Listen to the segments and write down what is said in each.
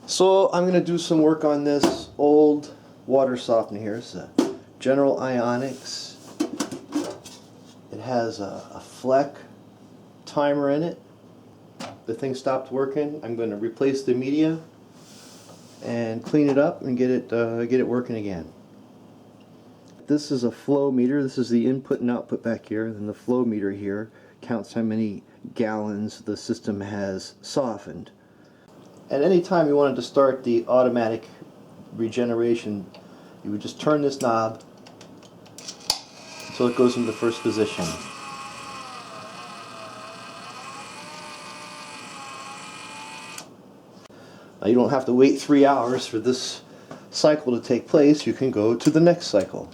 So I'm going to do some work on this old water softener here. It's a General Ionics. It has a Fleck timer in it. The thing stopped working. I'm going to replace the media and clean it up and get it working again. This is a flow meter. This is the input and output back here. And the flow meter here counts how many gallons the system has softened. At any time you wanted to start the automatic regeneration, you would just turn this knob until it goes into the first position. Now you don't have to wait 3 hours for this cycle to take place. You can go to the next cycle.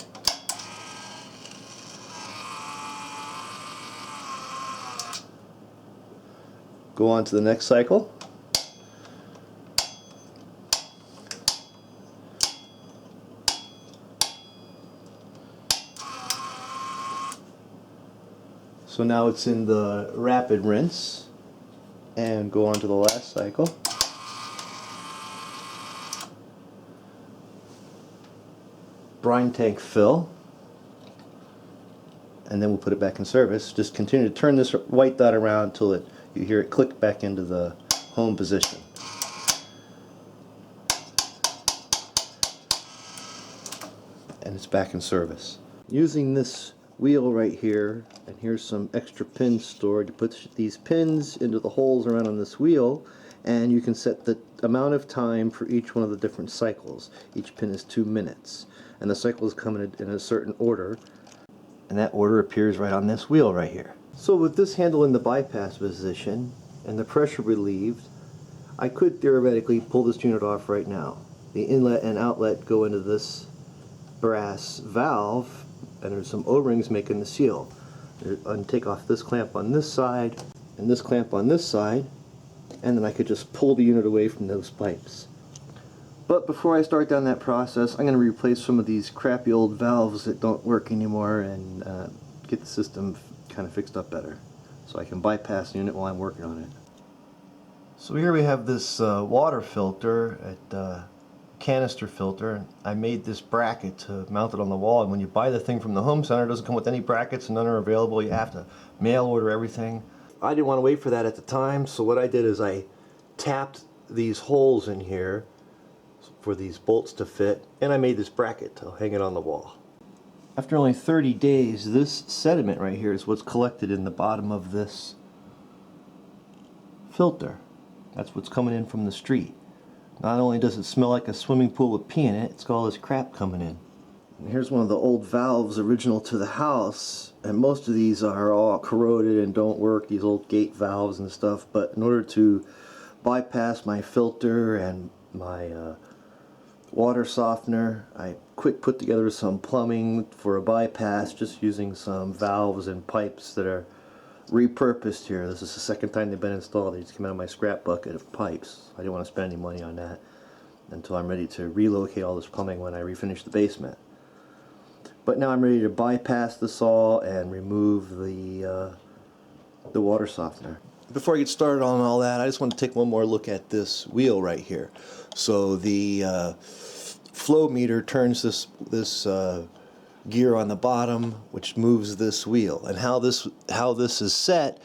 Go on to the next cycle. So now it's in the rapid rinse, and go on to the last cycle. Brine tank fill, and then we'll put it back in service. Just continue to turn this white dot around until you hear it click back into the home position. And it's back in service. Using this wheel right here, and here's some extra pins stored. You put these pins into the holes around on this wheel, and you can set the amount of time for each one of the different cycles. Each pin is 2 minutes, and the cycles come in a certain order, and that order appears right on this wheel right here. So with this handle in the bypass position and the pressure relieved, I could theoretically pull this unit off right now. The inlet and outlet go into this brass valve, and there's some O-rings making the seal. Take off this clamp on this side and this clamp on this side, and then I could just pull the unit away from those pipes. But before I start down that process, I'm going to replace some of these crappy old valves that don't work anymore and get the system kind of fixed up better, so I can bypass the unit while I'm working on it. So here we have this water filter at canister filter. I made this bracket to mount it on the wall, and when you buy the thing from the home center, it doesn't come with any brackets and none are available. You have to mail order everything. I didn't want to wait for that at the time, so what I did is I tapped these holes in here for these bolts to fit, and I made this bracket to hang it on the wall. After only 30 days, this sediment right here is what's collected in the bottom of this filter. That's what's coming in from the street. Not only does it smell like a swimming pool with pee in it, it's got all this crap coming in. And here's one of the old valves original to the house, and most of these are all corroded and don't work, these old gate valves and stuff, but in order to bypass my filter and my water softener, I quick put together some plumbing for a bypass, just using some valves and pipes that are repurposed here. This is the second time they've been installed. They just came out of my scrap bucket of pipes. I didn't want to spend any money on that until I'm ready to relocate all this plumbing when I refinish the basement. But now I'm ready to bypass this all and remove the water softener. Before I get started on all that, I just want to take one more look at this wheel right here. So the flow meter turns this gear on the bottom, which moves this wheel. And how this is set,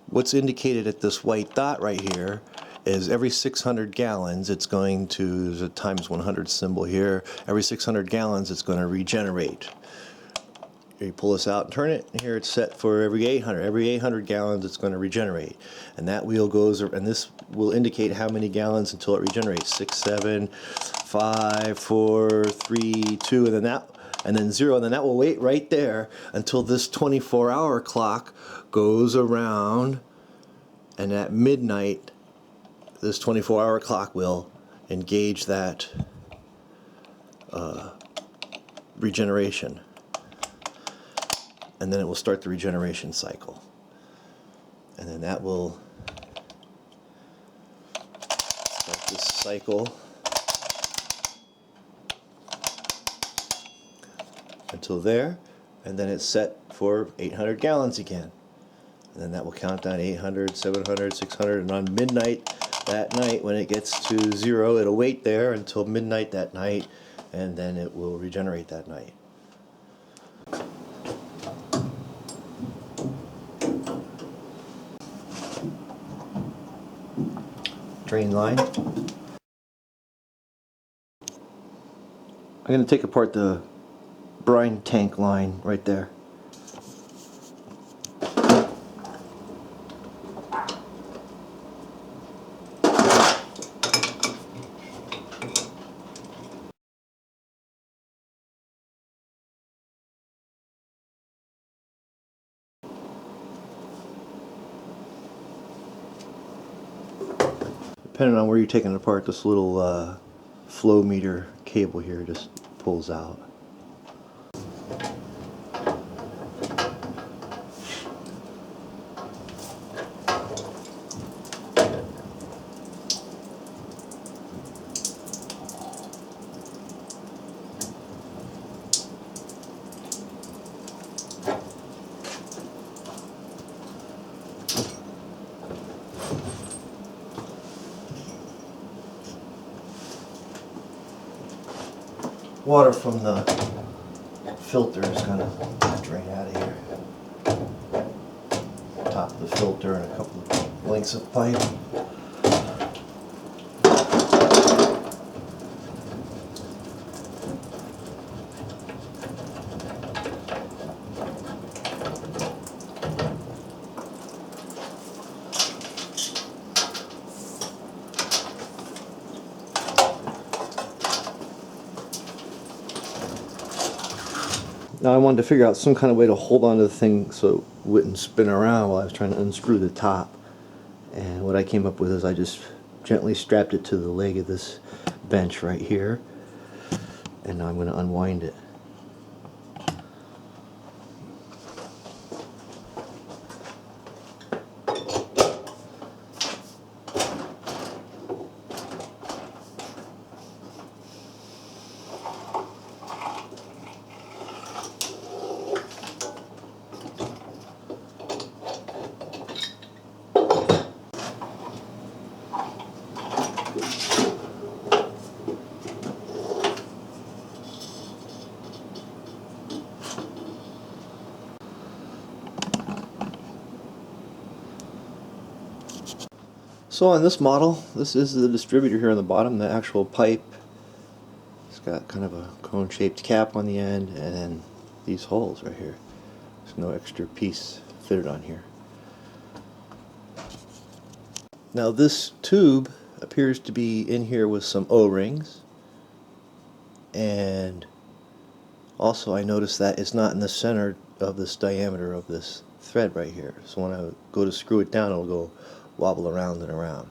what's indicated at this white dot right here is every 600 gallons it's going to, there's a times 100 symbol here, every 600 gallons it's going to regenerate. You pull this out and turn it, and here it's set for every 800. Every 800 gallons it's going to regenerate. And that wheel goes, and this will indicate how many gallons until it regenerates. 6, 7, 5, 4, 3, 2, and then 0, and then that will wait right there until this 24-hour clock goes around, and at midnight this 24-hour clock will engage that regeneration. And then it will start the regeneration cycle. And then that will start this cycle until there, and then it's set for 800 gallons again. And then that will count down 800, 700, 600, and on midnight That night, when it gets to 0, it'll wait there until midnight that night, and then it will regenerate that night. Drain line. I'm going to take apart the brine tank line right there. Depending on where you're taking it apart, this little flow meter cable here just pulls out. Water from the filter is going to drain out of here. Top of the filter and a couple of lengths of pipe. Now I wanted to figure out some kind of way to hold on to the thing so it wouldn't spin around while I was trying to unscrew the top. And what I came up with is I just gently strapped it to the leg of this bench right here. And now I'm going to unwind it. So on this model, this is the distributor here on the bottom, the actual pipe. It's got kind of a cone-shaped cap on the end, and then these holes right here. There's no extra piece fitted on here. Now this tube appears to be in here with some O-rings, and also I noticed that it's not in the center of this diameter of this thread right here. So when I go to screw it down, it'll go wobble around and around,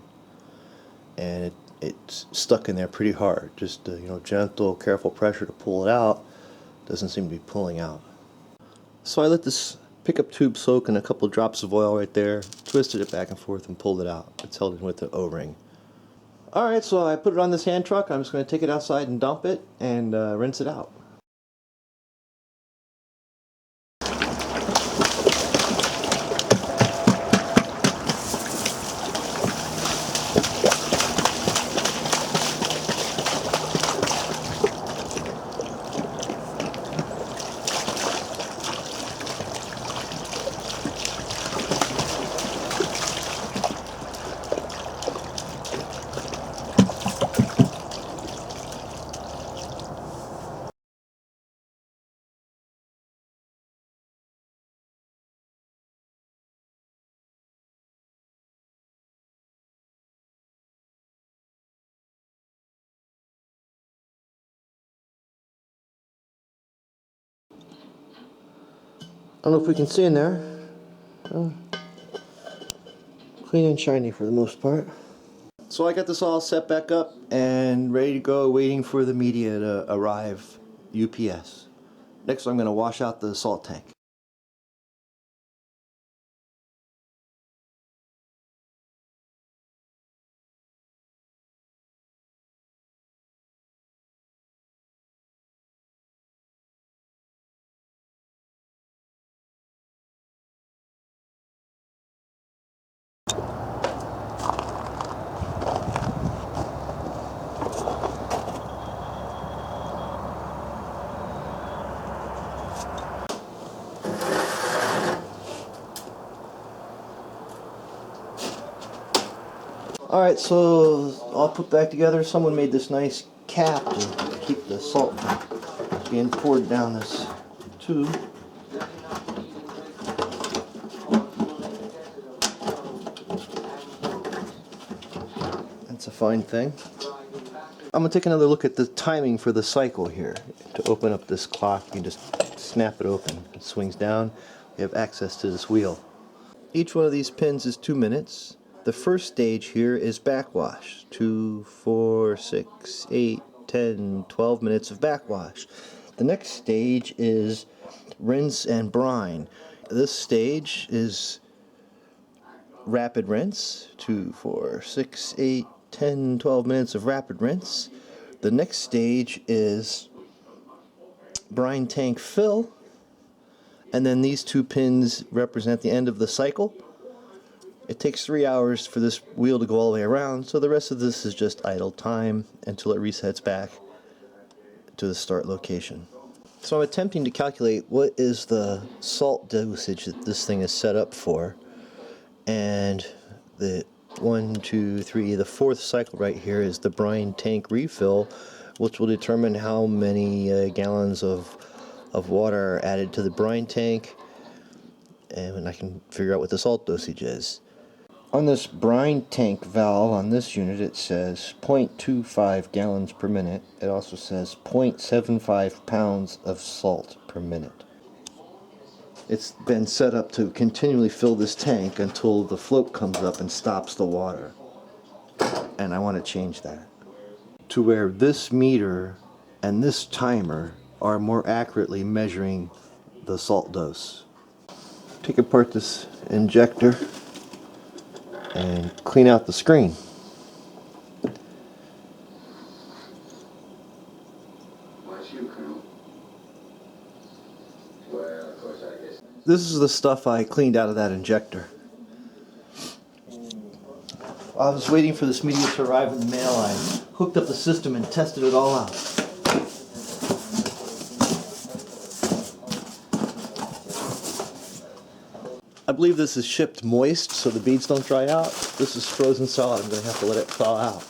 and it's stuck in there pretty hard. Just gentle, careful pressure to pull it out. Doesn't seem to be pulling out. So I let this pickup tube soak in a couple drops of oil right there, twisted it back and forth and pulled it out. It's held in with the O-ring. Alright, so I put it on this hand truck. I'm just going to take it outside and dump it and rinse it out. I don't know if we can see in there. Clean and shiny for the most part. So I got this all set back up and ready to go, waiting for the media to arrive, UPS. Next I'm going to wash out the salt tank. Alright, so all put back together. Someone made this nice cap to keep the salt from being poured down this tube. That's a fine thing. I'm going to take another look at the timing for the cycle here. To open up this clock, you can just snap it open. It swings down. We have access to this wheel. Each one of these pins is 2 minutes. The first stage here is backwash. 2, 4, 6, 8, 10, 12 minutes of backwash. The next stage is rinse and brine. This stage is rapid rinse. 2, 4, 6, 8, 10, 12 minutes of rapid rinse. The next stage is brine tank fill. And then these 2 pins represent the end of the cycle. It takes 3 hours for this wheel to go all the way around, so the rest of this is just idle time until it resets back to the start location. So I'm attempting to calculate what is the salt dosage that this thing is set up for. And the 1, 2, 3, the fourth cycle right here is the brine tank refill, which will determine how many gallons of water are added to the brine tank, and I can figure out what the salt dosage is. On this brine tank valve on this unit, it says 0.25 gallons per minute. It also says 0.75 pounds of salt per minute. It's been set up to continually fill this tank until the float comes up and stops the water. And I want to change that to where this meter and this timer are more accurately measuring the salt dose. Take apart this injector and clean out the screen. This is the stuff I cleaned out of that injector. While I was waiting for this media to arrive in the mail, I hooked up the system and tested it all out. I believe this is shipped moist so the beads don't dry out. This is frozen solid. I'm going to have to let it thaw out.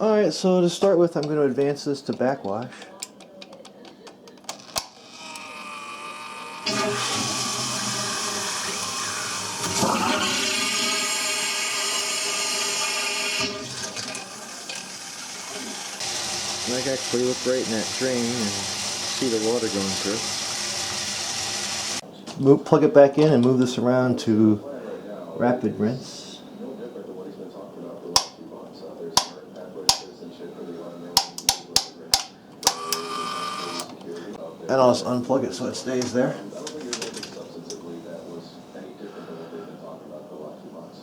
Alright, so to start with, I'm going to advance this to backwash. And I can actually look right in that drain and see the water going through. Plug it back in and move this around to rapid rinse. No different than what he's been talking about the last few months. There's smart pathway citizenship for the And I'll just unplug it so it stays there. I don't think there's anything substantively that was any different than what they've been talking about the last few months.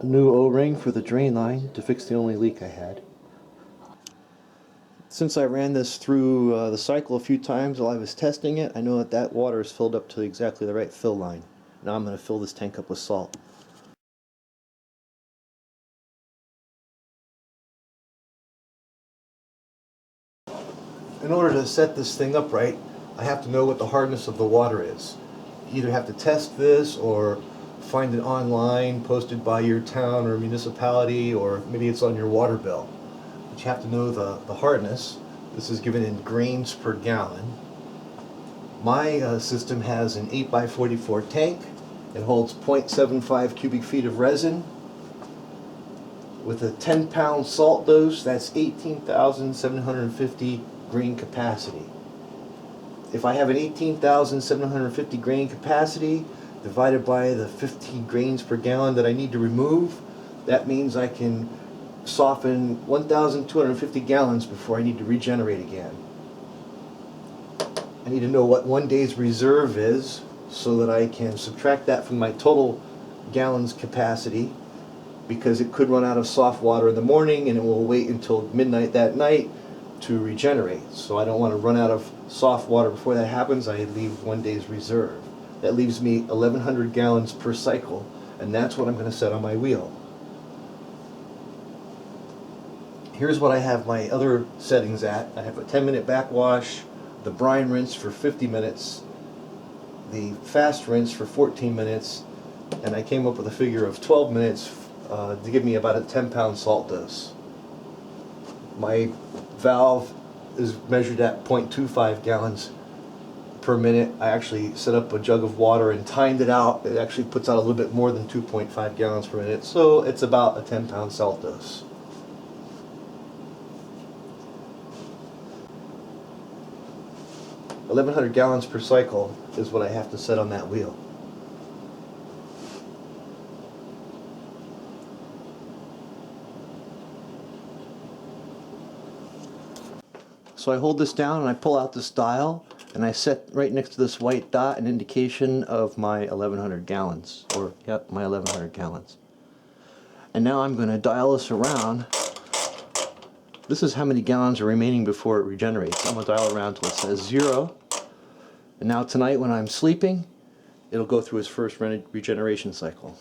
A new O-ring for the drain line to fix the only leak I had. Since I ran this through the cycle a few times while I was testing it, I know that that water is filled up to exactly the right fill line. Now I'm going to fill this tank up with salt. In order to set this thing up right, I have to know what the hardness of the water is. You either have to test this or find it online, posted by your town or municipality, or maybe it's on your water bill. But you have to know the hardness. This is given in grains per gallon. My system has an 8x44 tank. It holds 0.75 cubic feet of resin. With a 10-pound salt dose, that's 18,750 grain capacity. If I have an 18,750 grain capacity divided by the 15 grains per gallon that I need to remove, that means I can soften 1,250 gallons before I need to regenerate again. I need to know what 1 day's reserve is so that I can subtract that from my total gallons capacity, because it could run out of soft water in the morning and it will wait until midnight that night to regenerate. So I don't want to run out of soft water before that happens. I leave 1 day's reserve. That leaves me 1,100 gallons per cycle, and that's what I'm going to set on my wheel. Here's what I have my other settings at. I have a 10-minute backwash, the brine rinse for 50 minutes, the fast rinse for 14 minutes, and I came up with a figure of 12 minutes to give me about a 10-pound salt dose. My valve is measured at 0.25 gallons per minute. I actually set up a jug of water and timed it out. It actually puts out a little bit more than 2.5 gallons per minute, so it's about a 10-pound salt dose. $1,100 gallons per cycle is what I have to set on that wheel. So I hold this down and I pull out this dial and I set right next to this white dot an indication of my 1,100 gallons, or yep, my 1,100 gallons. And now I'm going to dial this around. This is how many gallons are remaining before it regenerates. I'm going to dial around till it says 0. And now tonight when I'm sleeping, it'll go through its first regeneration cycle.